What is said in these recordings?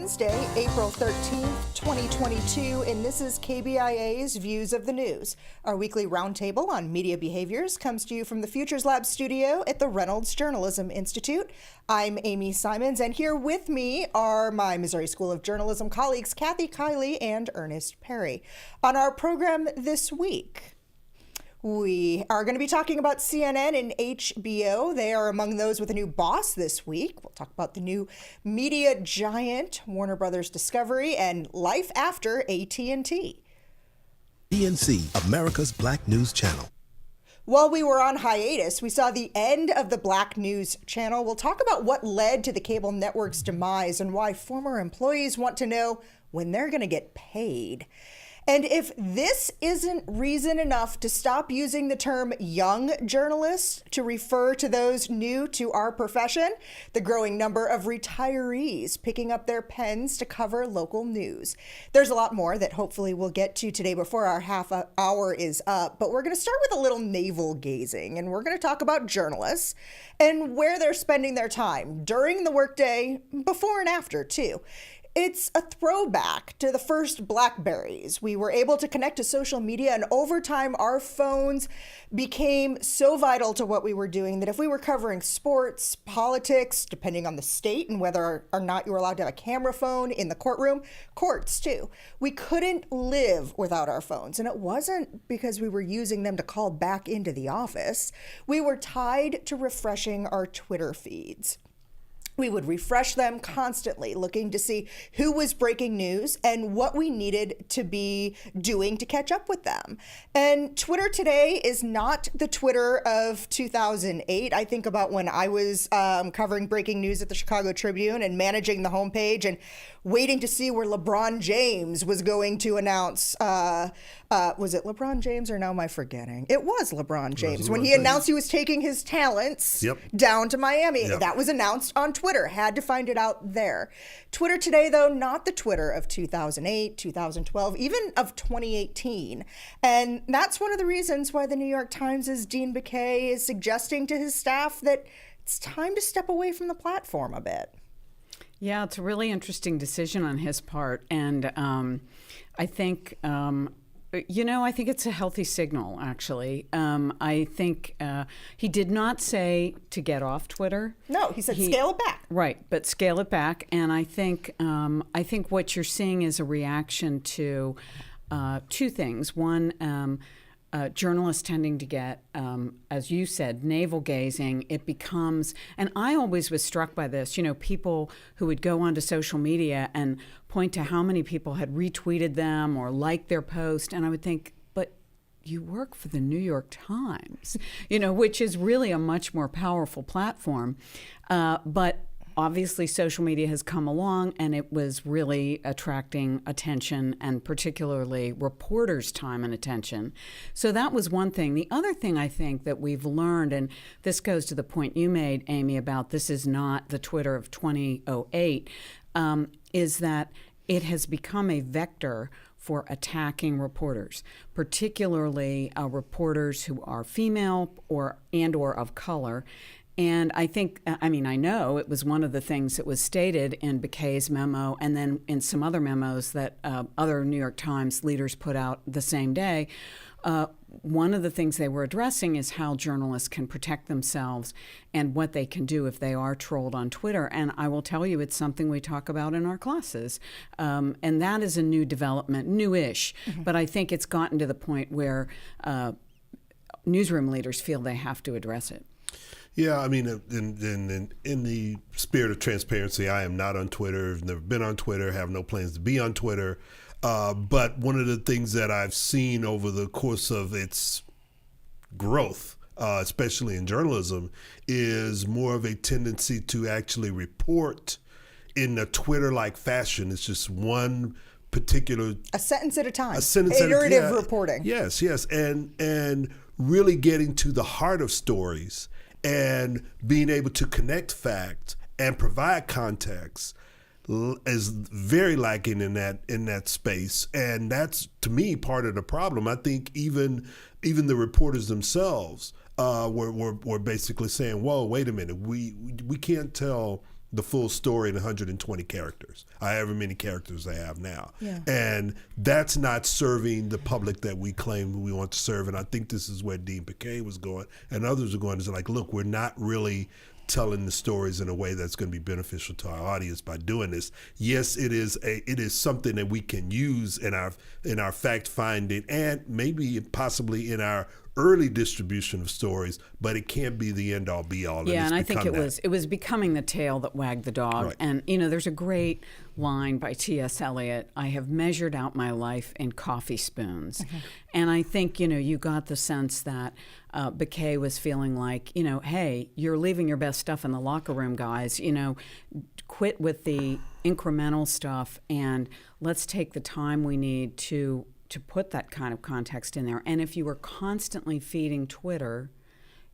Wednesday, April 13th, 2022, and this is KBIA's Views of the News. Our weekly roundtable on media behaviors comes to you from the Futures Lab studio at the Reynolds Journalism Institute. I'm Amy Simons, and here with me are my Missouri School of Journalism colleagues Kathy Kiley and Ernest Perry. On our program this week, we are going to be talking about CNN and HBO. They are among those with a new boss this week. We'll talk about the new media giant, Warner Brothers Discovery, and life after AT&T. PNC, America's Black News Channel. While we were on hiatus, we saw the end of the Black News Channel. We'll talk about what led to the cable network's demise and why former employees want to know when they're going to get paid. And if this isn't reason enough to stop using the term young journalists to refer to those new to our profession, the growing number of retirees picking up their pens to cover local news. There's a lot more that hopefully we'll get to today before our half hour is up, but we're going to start with a little navel gazing, and we're going to talk about journalists and where they're spending their time during the workday, before and after too. It's a throwback to the first BlackBerries. We were able to connect to social media, and over time, our phones became so vital to what we were doing that if we were covering sports, politics, depending on the state and whether or not you were allowed to have a camera phone in the courtroom, courts too, we couldn't live without our phones. And it wasn't because we were using them to call back into the office. We were tied to refreshing our Twitter feeds. We would refresh them constantly, looking to see who was breaking news and what we needed to be doing to catch up with them. And Twitter today is not the Twitter of 2008. I think about when I was covering breaking news at the Chicago Tribune and managing the homepage and waiting to see where LeBron James was going to announce. Was it LeBron James or now am I forgetting? It was LeBron James when he announced he was taking his talents down to Miami. That was announced on Twitter. Had to find it out there. Twitter today, though, not the Twitter of 2008, 2012, even of 2018. And that's one of the reasons why the New York Times' Dean Baquet is suggesting to his staff that it's time to step away from the platform a bit. Yeah, it's a really interesting decision on his part. And I think... I think it's a healthy signal, actually. I think he did not say to get off Twitter. No, he said scale it back. Right, but scale it back. And I think what you're seeing is a reaction to two things. One, journalists tending to get, as you said, navel gazing. It becomes, and I always was struck by this, people who would go onto social media and point to how many people had retweeted them or liked their post. And I would think, but you work for the New York Times, which is really a much more powerful platform. But obviously, social media has come along, and it was really attracting attention, and particularly reporters' time and attention. So that was one thing. The other thing I think that we've learned, and this goes to the point you made, Amy, about this is not the Twitter of 2008, is that it has become a vector for attacking reporters, particularly reporters who are female or of color. And I think, I know it was one of the things that was stated in Baquet's memo and then in some other memos that other New York Times leaders put out the same day. One of the things they were addressing is how journalists can protect themselves and what they can do if they are trolled on Twitter. And I will tell you, it's something we talk about in our classes. And that is a new development, newish. Mm-hmm. But I think it's gotten to the point where newsroom leaders feel they have to address it. Yeah, in the spirit of transparency, I am not on Twitter, I've never been on Twitter, have no plans to be on Twitter. But one of the things that I've seen over the course of its growth, especially in journalism, is more of a tendency to actually report in a Twitter-like fashion. It's just one particular... A sentence at a time. Iterative reporting. Yes. And really getting to the heart of stories and being able to connect facts and provide context is very lacking in that space, and that's, to me, part of the problem. I think even the reporters themselves were basically saying, "Whoa, wait a minute, we can't tell the full story in 120 characters, however many characters they have now. Yeah. And that's not serving the public that we claim we want to serve. And I think this is where Dean Piquet was going and others are going, is like, look, we're not really telling the stories in a way that's going to be beneficial to our audience by doing this. Yes, it is something that we can use in our fact finding and maybe possibly in our early distribution of stories, but it can't be the end all be all. Yeah, and I think it was becoming the tail that wagged the dog. Right. And there's a great line by T.S. Eliot, I have measured out my life in coffee spoons. Mm-hmm. And I think, you got the sense that Piquet was feeling like, hey, you're leaving your best stuff in the locker room, guys. Quit with the incremental stuff and let's take the time we need to put that kind of context in there. And if you are constantly feeding Twitter,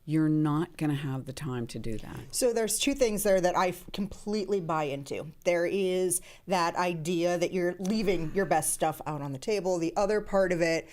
you're not going to have the time to do that. So there's two things there that I completely buy into. There is that idea that you're leaving your best stuff out on the table. The other part of it,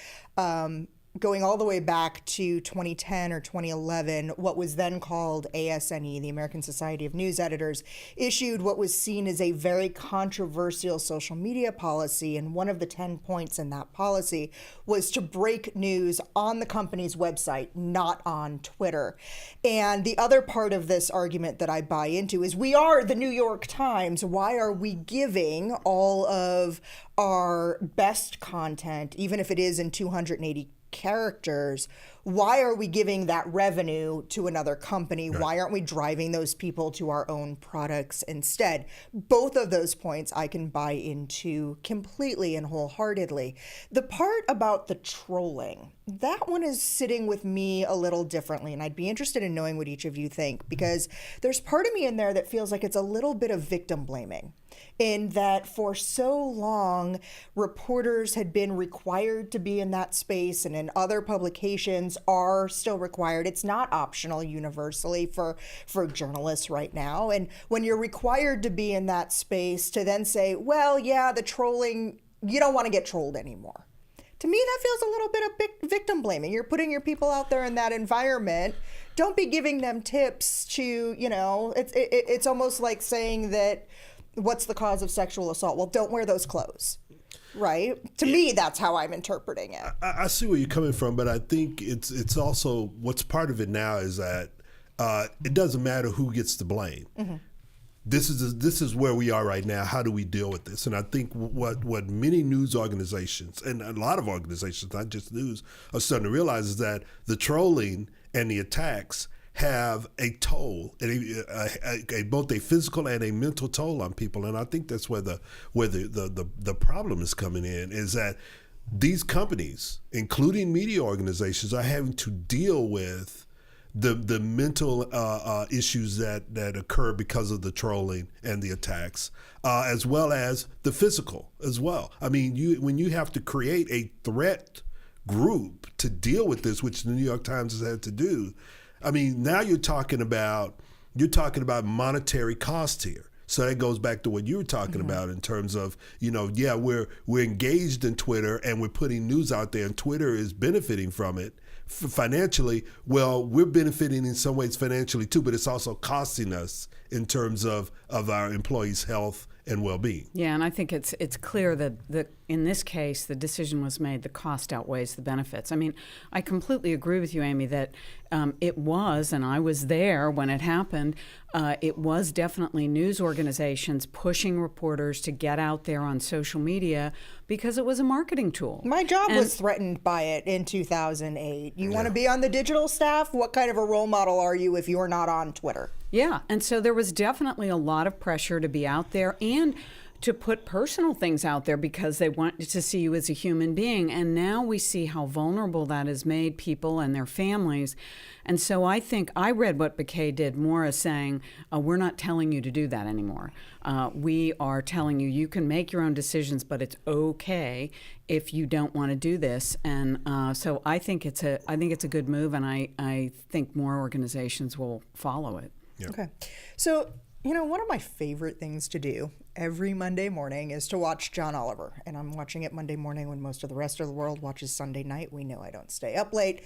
going all the way back to 2010 or 2011, what was then called ASNE, the American Society of News Editors, issued what was seen as a very controversial social media policy. And one of the 10 points in that policy was to break news on the company's website, not on Twitter. And the other part of this argument that I buy into is we are the New York Times. Why are we giving all of our best content, even if it is in 280 characters, why are we giving that revenue to another company? Right. Why aren't we driving those people to our own products instead? Both of those points I can buy into completely and wholeheartedly. The part about the trolling, that one is sitting with me a little differently, and I'd be interested in knowing what each of you think, because there's part of me in there that feels like it's a little bit of victim blaming, in that for so long, reporters had been required to be in that space, and in other publications are still required. It's not optional universally for journalists right now. And when you're required to be in that space, to then say, well, yeah, the trolling, you don't want to get trolled anymore. To me, that feels a little bit of victim blaming. You're putting your people out there in that environment. Don't be giving them tips to, it's almost like saying that, what's the cause of sexual assault? Well, don't wear those clothes, right? To me, that's how I'm interpreting it. I see where you're coming from, but I think it's also, what's part of it now is that it doesn't matter who gets the blame. Mm-hmm. This is where we are right now. How do we deal with this? And I think what many news organizations, and a lot of organizations, not just news, are starting to realize is that the trolling and the attacks have a toll, both a physical and a mental toll on people. And I think that's where the problem is coming in, is that these companies, including media organizations, are having to deal with the mental issues that occur because of the trolling and the attacks, as well as the physical as well. I mean, when you have to create a threat group to deal with this, which the New York Times has had to do, I mean, now you're talking about monetary cost here. So that goes back to what you were talking about in terms of, we're engaged in Twitter and we're putting news out there, and Twitter is benefiting from it financially. Well, we're benefiting in some ways financially too, but it's also costing us in terms of our employees' health and well-being. Yeah, and I think it's clear that in this case, the decision was made, the cost outweighs the benefits. I mean, I completely agree with you, Amy, that it was, and I was there when it happened, it was definitely news organizations pushing reporters to get out there on social media because it was a marketing tool. My job was threatened by it in 2008. You want to be on the digital staff? What kind of a role model are you if you're not on Twitter? Yeah, and so there was definitely a lot of pressure to be out there and to put personal things out there because they wanted to see you as a human being. And now we see how vulnerable that has made people and their families. And so I think I read what Piquet did more as saying, we're not telling you to do that anymore. We are telling you can make your own decisions, but it's okay if you don't want to do this. And so I think it's a good move, and I think more organizations will follow it. Yeah. Okay. So, one of my favorite things to do every Monday morning is to watch John Oliver. And I'm watching it Monday morning when most of the rest of the world watches Sunday night. We know I don't stay up late.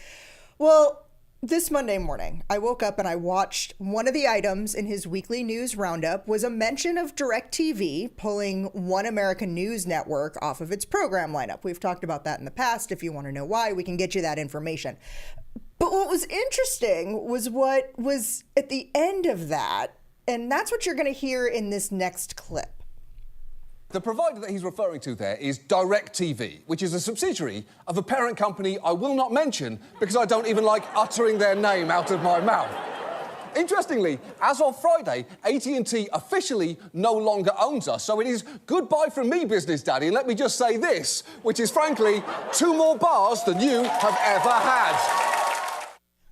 Well, This Monday morning, I woke up and I watched one of the items in his weekly news roundup was a mention of DirecTV pulling One American News Network off of its program lineup. We've talked about that in the past. If you want to know why, we can get you that information. But what was interesting was what was at the end of that, and that's what you're going to hear in this next clip. The provider that he's referring to there is DirecTV, which is a subsidiary of a parent company I will not mention because I don't even like uttering their name out of my mouth. Interestingly, as of Friday, AT&T officially no longer owns us, so it is goodbye from me, Business Daddy. And let me just say this, which is frankly 2 more bars than you have ever had.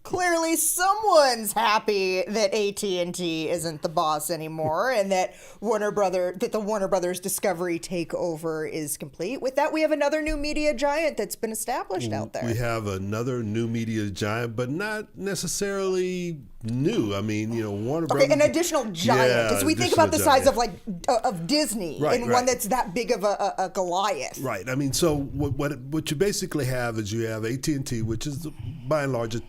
Clearly, someone's happy that AT&T isn't the boss anymore, and that the Warner Brothers Discovery takeover is complete. With that, we have another new media giant that's been established out there. We have another new media giant, but not necessarily new. I mean, Warner Brothers. Okay, an additional giant. Because we think about the size of Disney, one that's that big of a Goliath. Right. I mean, so what you basically have is you have AT&T, which is by and large a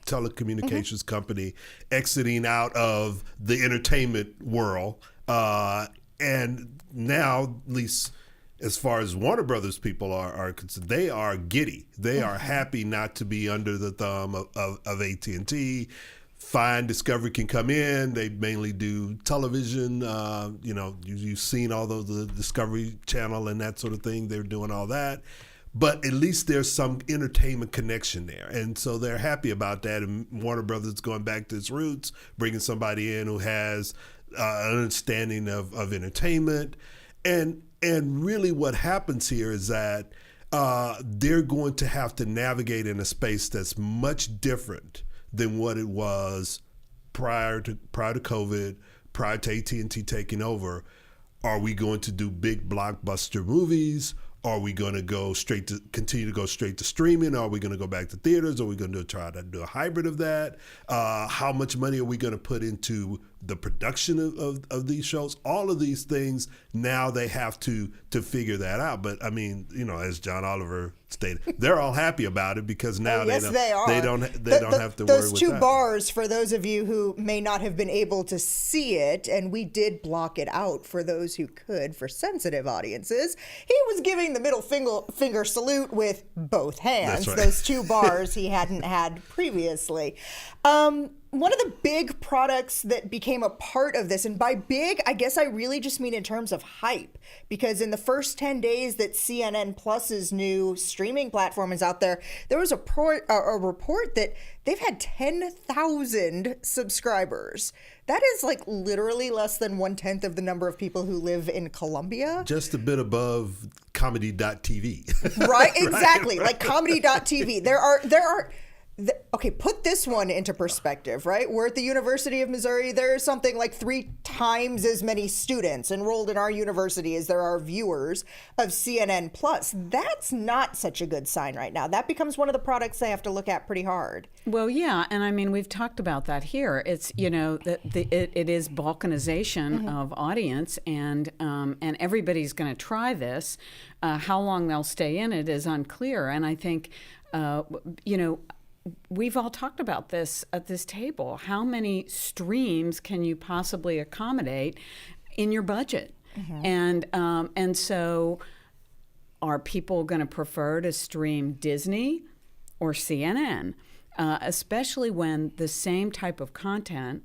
telecommunications company exiting out of the entertainment world. And now, at least as far as Warner Brothers people are concerned, they are giddy. They are happy not to be under the thumb of AT&T. Fine, Discovery can come in. They mainly do television. You've seen all those, the Discovery Channel and that sort of thing. They're doing all that. But at least there's some entertainment connection there. And so they're happy about that. And Warner Brothers going back to its roots, bringing somebody in who has an understanding of entertainment. And really what happens here is that they're going to have to navigate in a space that's much different than what it was prior to COVID, prior to AT&T taking over. Are we going to do big blockbuster movies? Are we going to continue to go straight to streaming? Are we going to go back to theaters? Are we going to try to do a hybrid of that? How much money are we going to put into the production of these shows? All of these things, now they have to figure that out. But I mean, as John Oliver stated, they're all happy about it because now they don't have to worry with that. Those 2 bars, for those of you who may not have been able to see it, and we did block it out for those who could, for sensitive audiences, he was giving the middle finger salute with both hands. That's right. Those 2 bars he hadn't had previously. One of the big products that became a part of this, and by big, I guess I really just mean in terms of hype, because in the first 10 days that CNN Plus's new streaming platform is out there, there was a report that they've had 10,000 subscribers. That is like literally less than 1/10 of the number of people who live in Colombia. Just a bit above comedy.tv. Right, exactly. Like comedy.tv. There are okay, put this one into perspective, right? We're at the University of Missouri. There's something like 3 times as many students enrolled in our university as there are viewers of CNN Plus. That's not such a good sign right now. That becomes one of the products they have to look at pretty hard. Well, yeah, and I mean, we've talked about that here. It's, it is balkanization of audience, and everybody's going to try this. How long they'll stay in it is unclear, and I think, we've all talked about this at this table. How many streams can you possibly accommodate in your budget? And so are people going to prefer to stream Disney or CNN? Especially when the same type of content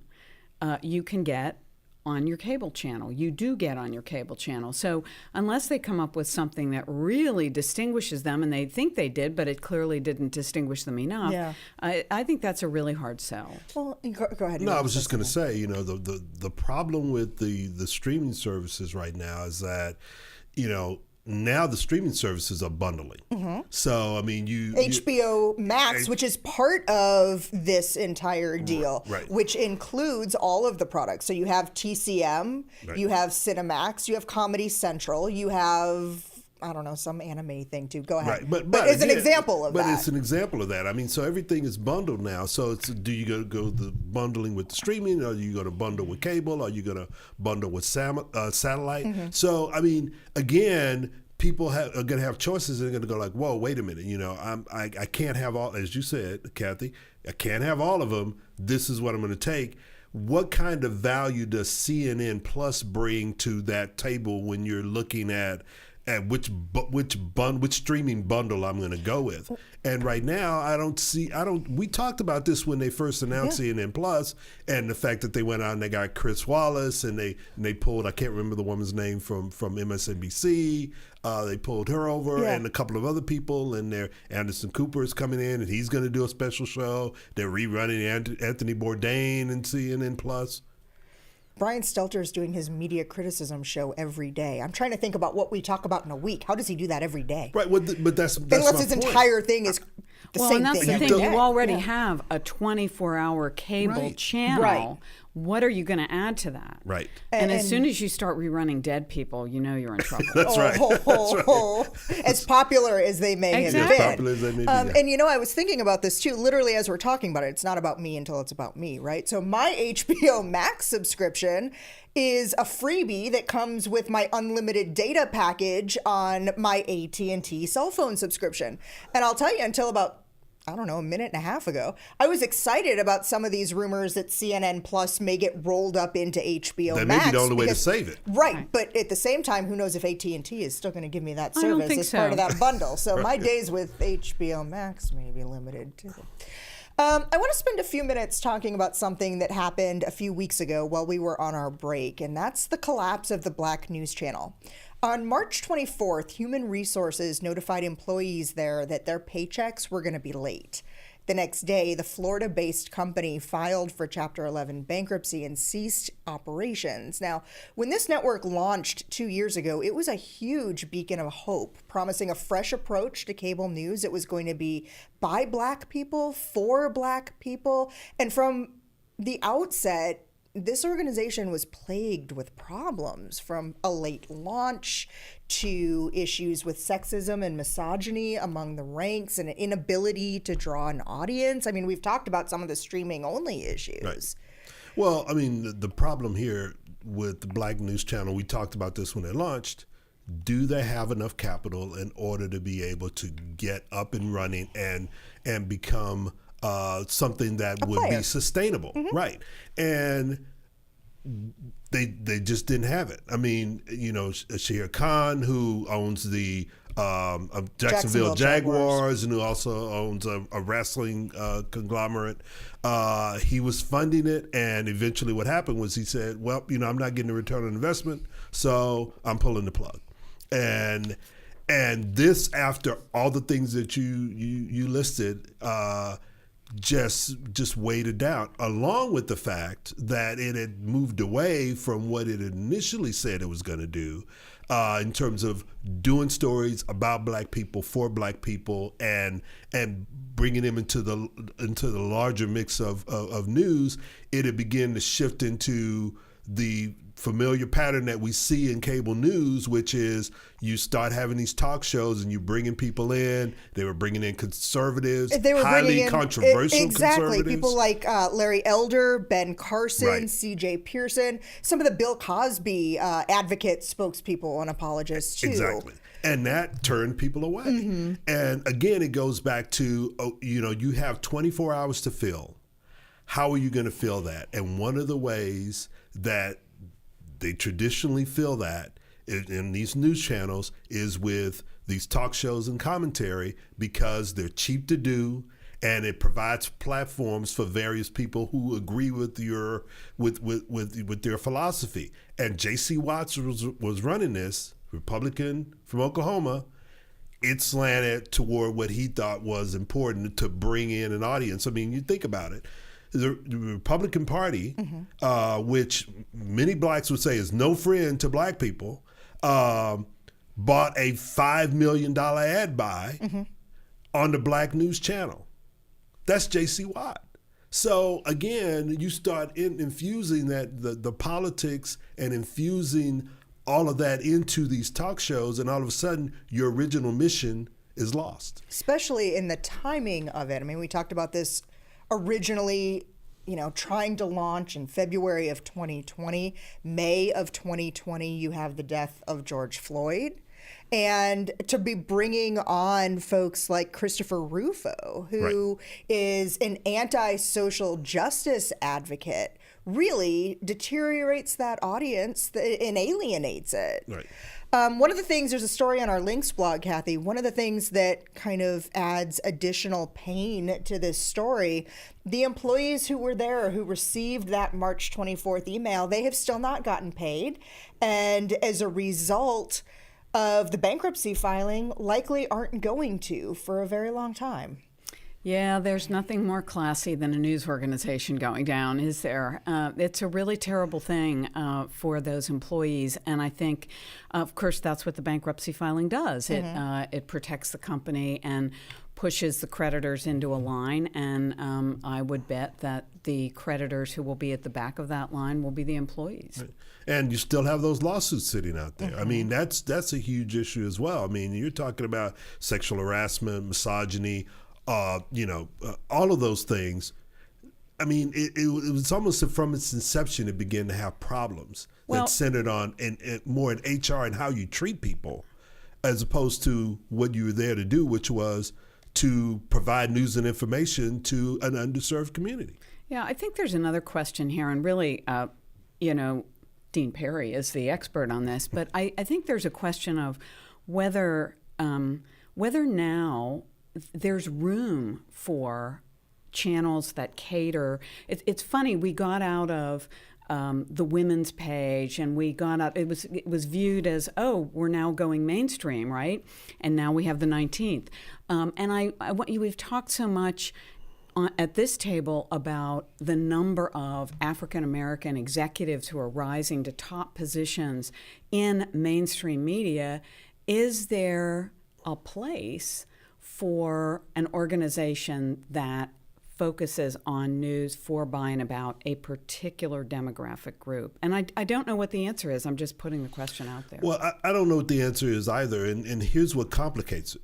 you can get on your cable channel. You do get on your cable channel. So unless they come up with something that really distinguishes them, and they think they did, but it clearly didn't distinguish them enough, I think that's a really hard sell. Well, go ahead. No, I was just going to say, the problem with the streaming services right now is that, now the streaming services are bundling. So, I mean, HBO Max, which is part of this entire deal, which includes all of the products. So you have TCM, you have Cinemax, you have Comedy Central, you have, I don't know, some anime thing too. Go ahead. Right. But it's an example of that. But it's an example of that. I mean, so everything is bundled now. So do you go the bundling with the streaming? Are you going to bundle with cable? Are you going to bundle with satellite? So, I mean, again, people are going to have choices, and they're going to go like, whoa, wait a minute, I can't have all, as you said, Kathy, I can't have all of them. This is what I'm going to take. What kind of value does CNN Plus bring to that table when you're looking at which streaming bundle I'm going to go with? And right now, we talked about this when they first announced CNN Plus, and the fact that they went out and they got Chris Wallace, and they pulled, I can't remember the woman's name from MSNBC. They pulled her over, and a couple of other people, and Anderson Cooper is coming in, and he's going to do a special show. They're rerunning Anthony Bourdain and CNN Plus. Brian Stelter is doing his media criticism show every day. I'm trying to think about what we talk about in a week. How does he do that every day? Right, but that's unless my his point. entire thing is the same and that's thing the every thing. day. You already have a 24-hour cable channel. Right. What are you going to add to that? Right. And as soon as you start rerunning dead people, you know you're in trouble. That's right. As popular as they may have Exactly. been. As popular as they may be, And I was thinking about this too, literally as we're talking about it. It's not about me until it's about me, right? So my HBO Max subscription is a freebie that comes with my unlimited data package on my AT&T cell phone subscription. And I'll tell you, until about a minute and a half ago, I was excited about some of these rumors that CNN Plus may get rolled up into HBO That Max. may be the only way to save it. Right. But at the same time, who knows if AT&T is still going to give me that I don't service think as part so. of that bundle. So my days with HBO Max may be limited too. I want to spend a few minutes talking about something that happened a few weeks ago while we were on our break, and that's the collapse of the Black News Channel. On March 24th, Human Resources notified employees there that their paychecks were going to be late. The next day, the Florida-based company filed for Chapter 11 bankruptcy and ceased operations. Now, when this network launched 2 years ago, it was a huge beacon of hope, promising a fresh approach to cable news. It was going to be by Black people, for Black people. And from the outset, this organization was plagued with problems, from a late launch to issues with sexism and misogyny among the ranks and an inability to draw an audience. I mean, we've talked about some of the streaming only issues. Right. Well, I mean, the problem here with the Black News Channel, we talked about this when it launched. Do they have enough capital in order to be able to get up and running and become something that would be sustainable? Right. And they just didn't have it. I mean, Shahir Khan, who owns the Jacksonville Jaguars and who also owns a wrestling conglomerate, he was funding it, and eventually what happened was he said, well, I'm not getting a return on investment, so I'm pulling the plug. And this, after all the things that you listed, just weighed it down, along with the fact that it had moved away from what it initially said it was going to do, in terms of doing stories about Black people, for Black people, and bringing them into the larger mix of news. It had begun to shift into the familiar pattern that we see in cable news, which is you start having these talk shows and you bringing people in. They were bringing in conservatives, highly controversial conservatives. People like Larry Elder, Ben Carson, C.J. Pearson, some of the Bill Cosby advocate spokespeople and apologists too. Exactly. And that turned people away. And again, it goes back to, you have 24 hours to fill. How are you going to fill that? And one of the ways that they traditionally fill that in these news channels is with these talk shows and commentary, because they're cheap to do, and it provides platforms for various people who agree with your with their philosophy. And J.C. Watts was running this, Republican from Oklahoma. It slanted toward what he thought was important to bring in an audience. I mean, you think about it. The Republican Party, which many Blacks would say is no friend to Black people, bought a $5 million ad buy on the Black News Channel. That's J.C. Watt. So again, you start infusing the politics and infusing all of that into these talk shows, and all of a sudden your original mission is lost. Especially in the timing of it. I mean, we talked about this originally, trying to launch in February of 2020. May of 2020, you have the death of George Floyd. and to be bringing on folks like Christopher Rufo, who is an anti-social justice advocate, really deteriorates that audience and alienates it. Right. One of the things, there's a story on our links blog, Kathy, one of the things that kind of adds additional pain to this story, the employees who were there, who received that March 24th email, they have still not gotten paid. And as a result of the bankruptcy filing, likely aren't going to for a very long time. Yeah, there's nothing more classy than a news organization going down, is there? It's a really terrible thing for those employees, and I think, of course, that's what the bankruptcy filing does. It protects the company and pushes the creditors into a line, and I would bet that the creditors who will be at the back of that line will be the employees. Right. And you still have those lawsuits sitting out there. I mean, that's a huge issue as well. I mean, you're talking about sexual harassment, misogyny, all of those things. I mean, it was almost from its inception, it began to have problems that centered on and more in HR and how you treat people, as opposed to what you were there to do, which was to provide news and information to an underserved community. Yeah, I think there's another question here, and really, Dean Perry is the expert on this, but I think there's a question of whether now there's room for channels that cater. It's funny, we got out of the women's page, and we got out. It was viewed as, oh, we're now going mainstream, right? And now we have the 19th. And I want you. We've talked so much at this table about the number of African American executives who are rising to top positions in mainstream media. Is there a place for an organization that focuses on news for, by, and about a particular demographic group? And I don't know what the answer is. I'm just putting the question out there. Well, I don't know what the answer is either. And here's what complicates it.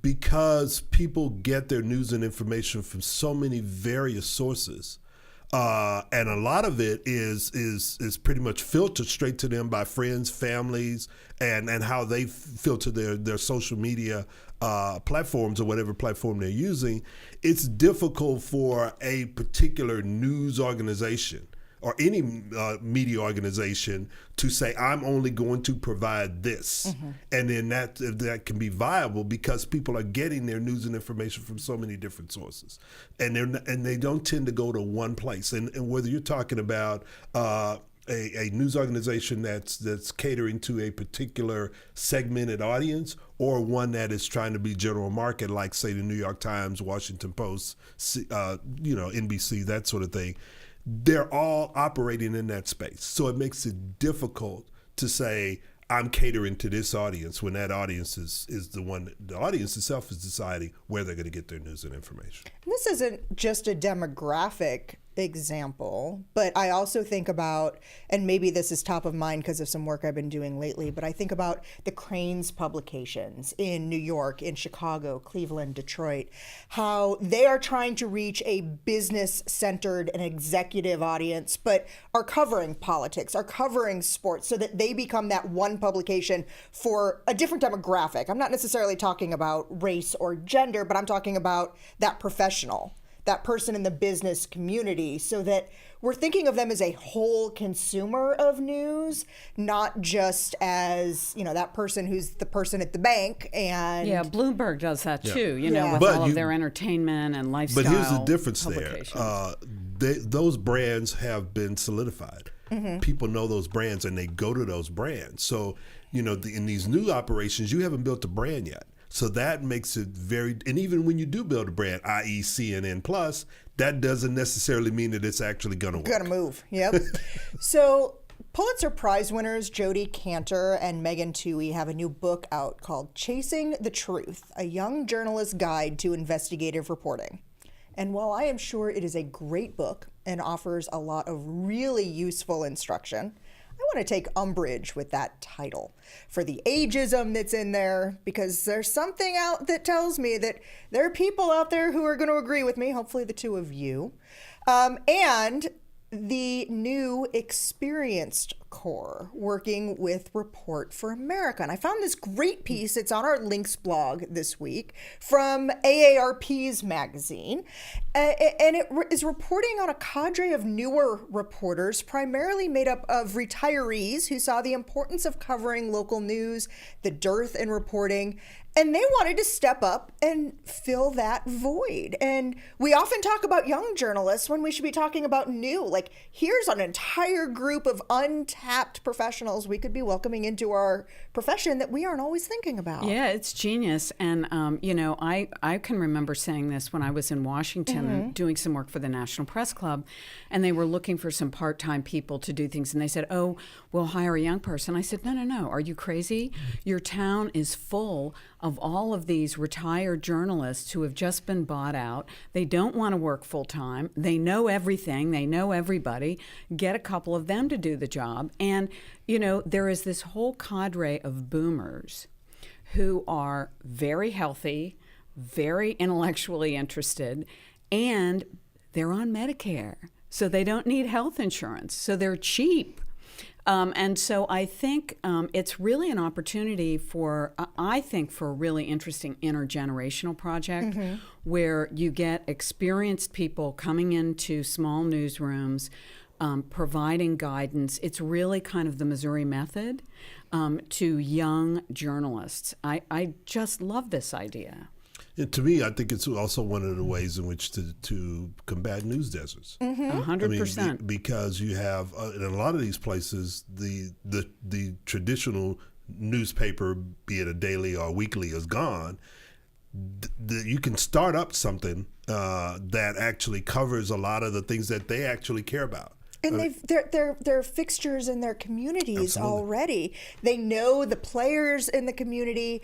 Because people get their news and information from so many various sources, and a lot of it is pretty much filtered straight to them by friends, families, and how they filter their social media platforms or whatever platform they're using. It's difficult for a particular news organization or any media organization to say, I'm only going to provide this. And then that can be viable because people are getting their news and information from so many different sources. And they don't tend to go to one place. And whether you're talking about a news organization that's catering to a particular segmented audience, or one that is trying to be general market, like, say, the New York Times, Washington Post, NBC, that sort of thing, they're all operating in that space. So it makes it difficult to say, I'm catering to this audience, when that audience is the one, the audience itself is deciding where they're going to get their news and information. And this isn't just a demographic example, but I also think about, and maybe this is top of mind because of some work I've been doing lately, but I think about the Crain's publications in New York, in Chicago, Cleveland, Detroit, how they are trying to reach a business-centered and executive audience, but are covering politics, are covering sports, so that they become that one publication for a different demographic. I'm not necessarily talking about race or gender, but I'm talking about that professional, that person in the business community, so that we're thinking of them as a whole consumer of news, not just as, that person who's the person at the bank. And yeah, Bloomberg does that too, with But all of their entertainment and lifestyle. But here's the difference publications. there. Those brands have been solidified. People know those brands and they go to those brands. So, in these new operations, you haven't built a brand yet. So that makes it and even when you do build a brand, i.e. CNN Plus, that doesn't necessarily mean that it's actually going to work. Going to move, yep. So Pulitzer Prize winners Jodi Kantor and Megan Twohey have a new book out called Chasing the Truth, a young journalist's guide to investigative reporting. And while I am sure it is a great book and offers a lot of really useful instruction, I want to take umbrage with that title for the ageism that's in there, because there's something out that tells me that there are people out there who are going to agree with me, hopefully the two of you. And the new Experienced Corps working with Report for America. And I found this great piece. It's on our links blog this week from AARP's magazine. And it is reporting on a cadre of newer reporters, primarily made up of retirees who saw the importance of covering local news, the dearth in reporting, and they wanted to step up and fill that void. And we often talk about young journalists when we should be talking about new. Like, here's an entire group of untapped professionals we could be welcoming into our profession that we aren't always thinking about. Yeah, it's genius. And, I can remember saying this when I was in Washington doing some work for the National Press Club, and they were looking for some part-time people to do things. And they said, oh, we'll hire a young person. I said, no. Are you crazy? Your town is full of all of these retired journalists who have just been bought out. They don't want to work full-time. They know everything. They know everybody. Get a couple of them to do the job. And, there is this whole cadre of boomers who are very healthy, very intellectually interested, and they're on Medicare. So they don't need health insurance. So they're cheap. And so I think it's really an opportunity for a really interesting intergenerational project where you get experienced people coming into small newsrooms, providing guidance. It's really kind of the Missouri method to young journalists. I just love this idea. And to me, I think it's also one of the ways in which to combat news deserts. 100%. Because you have in a lot of these places the traditional newspaper, be it a daily or weekly, is gone. You can start up something that actually covers a lot of the things that they actually care about. And they're fixtures in their communities Absolutely. already. They know the players in the community.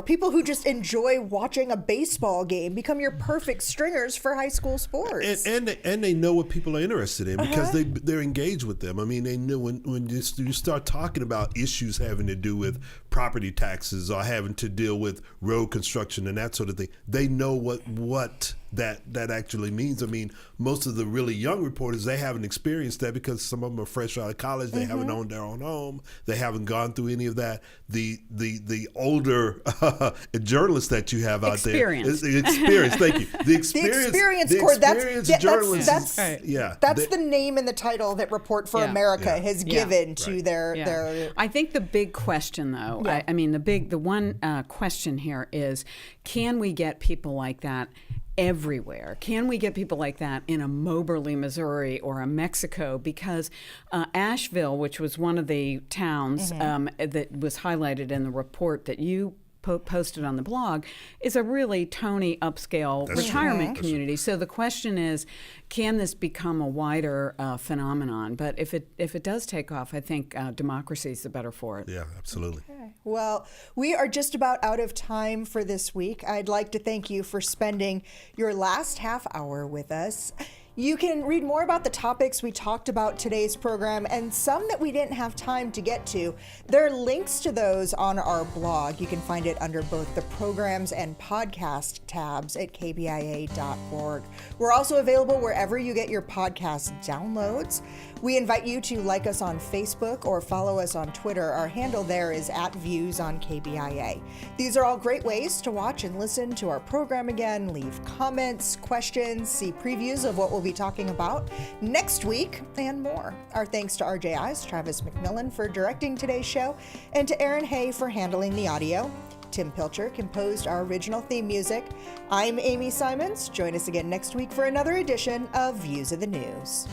People who just enjoy watching a baseball game become your perfect stringers for high school sports. And they know what people are interested in because they're engaged with them. I mean, they know when you start talking about issues having to do with property taxes or having to deal with road construction and that sort of thing, they know what that actually means. I mean, most of the really young reporters, they haven't experienced that because some of them are fresh out of college. They haven't owned their own home. They haven't gone through any of that. The older journalists that you have out there, the experience. Thank you. The experience Corps. Journalists. That's the name and the title that Report for America has given to their. I think the big question, though, the one question here is, can we get people like that everywhere? Can we get people like that in a Moberly, Missouri, or a Mexico? Because Asheville, which was one of the towns that was highlighted in the report that you posted on the blog, is a really Tony upscale retirement community. So the question is, can this become a wider phenomenon? But if it does take off, I think democracy is the better for it. Yeah, absolutely. Okay. Well, we are just about out of time for this week. I'd like to thank you for spending your last half hour with us. You can read more about the topics we talked about today's program and some that we didn't have time to get to. There are links to those on our blog. You can find it under both the programs and podcast tabs at kbia.org. We're also available wherever you get your podcast downloads. We invite you to like us on Facebook or follow us on Twitter. Our handle there is @ViewsOnKBIA. These are all great ways to watch and listen to our program again, leave comments, questions, see previews of what we'll be talking about next week, and more. Our thanks to RJI's Travis McMillan for directing today's show, and to Aaron Hay for handling the audio. Tim Pilcher composed our original theme music. I'm Amy Simons. Join us again next week for another edition of Views of the News.